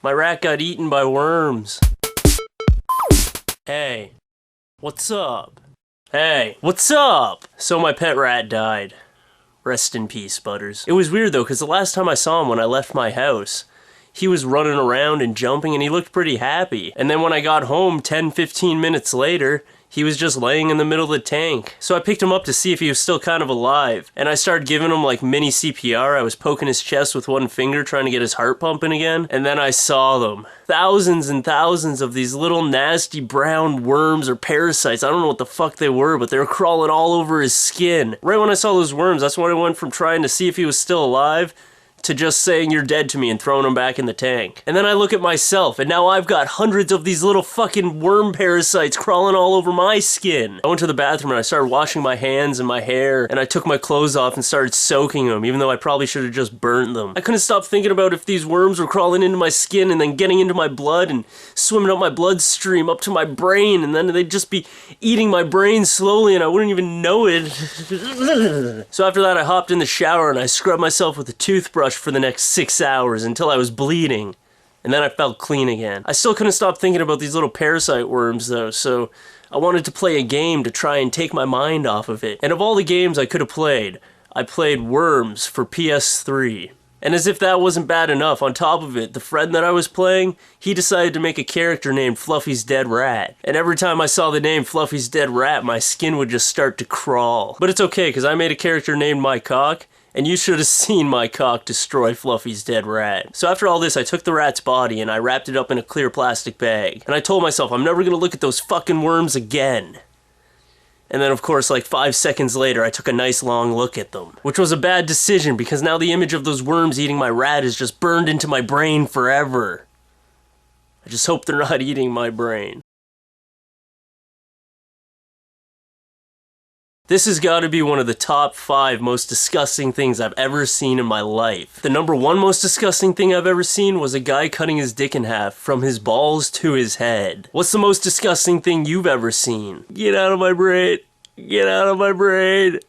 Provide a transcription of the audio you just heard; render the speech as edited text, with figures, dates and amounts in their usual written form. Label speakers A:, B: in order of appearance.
A: My rat got eaten by worms. Hey, what's up? Hey, what's up? So my pet rat died. Rest in peace, Butters. It was weird though, because the last time I saw him when I left my house, he was running around and jumping and he looked pretty happy. And then when I got home 10-15 minutes later, he was just laying in the middle of the tank. So I picked him up to see if he was still kind of alive. And I started giving him like mini CPR. I was poking his chest with one finger trying to get his heart pumping again. And then I saw them. Thousands and thousands of these little nasty brown worms or parasites. I don't know what the fuck they were, but they were crawling all over his skin. Right when I saw those worms, that's when I went from trying to see if he was still alive to just saying you're dead to me and throwing him back in the tank. And then I look at myself, and now I've got hundreds of these little fucking worm parasites crawling all over my skin. I went to the bathroom and I started washing my hands and my hair, and I took my clothes off and started soaking them, even though I probably should have just burnt them. I couldn't stop thinking about if these worms were crawling into my skin and then getting into my blood and swimming up my bloodstream up to my brain, and then they'd just be eating my brain slowly and I wouldn't even know it. So after that I hopped in the shower and I scrubbed myself with a toothbrush for the next 6 hours until I was bleeding, and then I felt clean again. I still couldn't stop thinking about these little parasite worms though, so I wanted to play a game to try and take my mind off of it. And of all the games I could have played, I played Worms for PS3. And as if that wasn't bad enough, on top of it, the friend that I was playing, he decided to make a character named Fluffy's Dead Rat. And every time I saw the name Fluffy's Dead Rat, my skin would just start to crawl. But it's okay, because I made a character named My Cock, and you should have seen my cock destroy Fluffy's dead rat. So after all this, I took the rat's body and I wrapped it up in a clear plastic bag. And I told myself, I'm never gonna look at those fucking worms again. And then of course, like 5 seconds later, I took a nice long look at them. Which was a bad decision, because now the image of those worms eating my rat is just burned into my brain forever. I just hope they're not eating my brain. This has got to be one of the top 5 most disgusting things I've ever seen in my life. The number 1 most disgusting thing I've ever seen was a guy cutting his dick in half from his balls to his head. What's the most disgusting thing you've ever seen? Get out of my brain. Get out of my brain.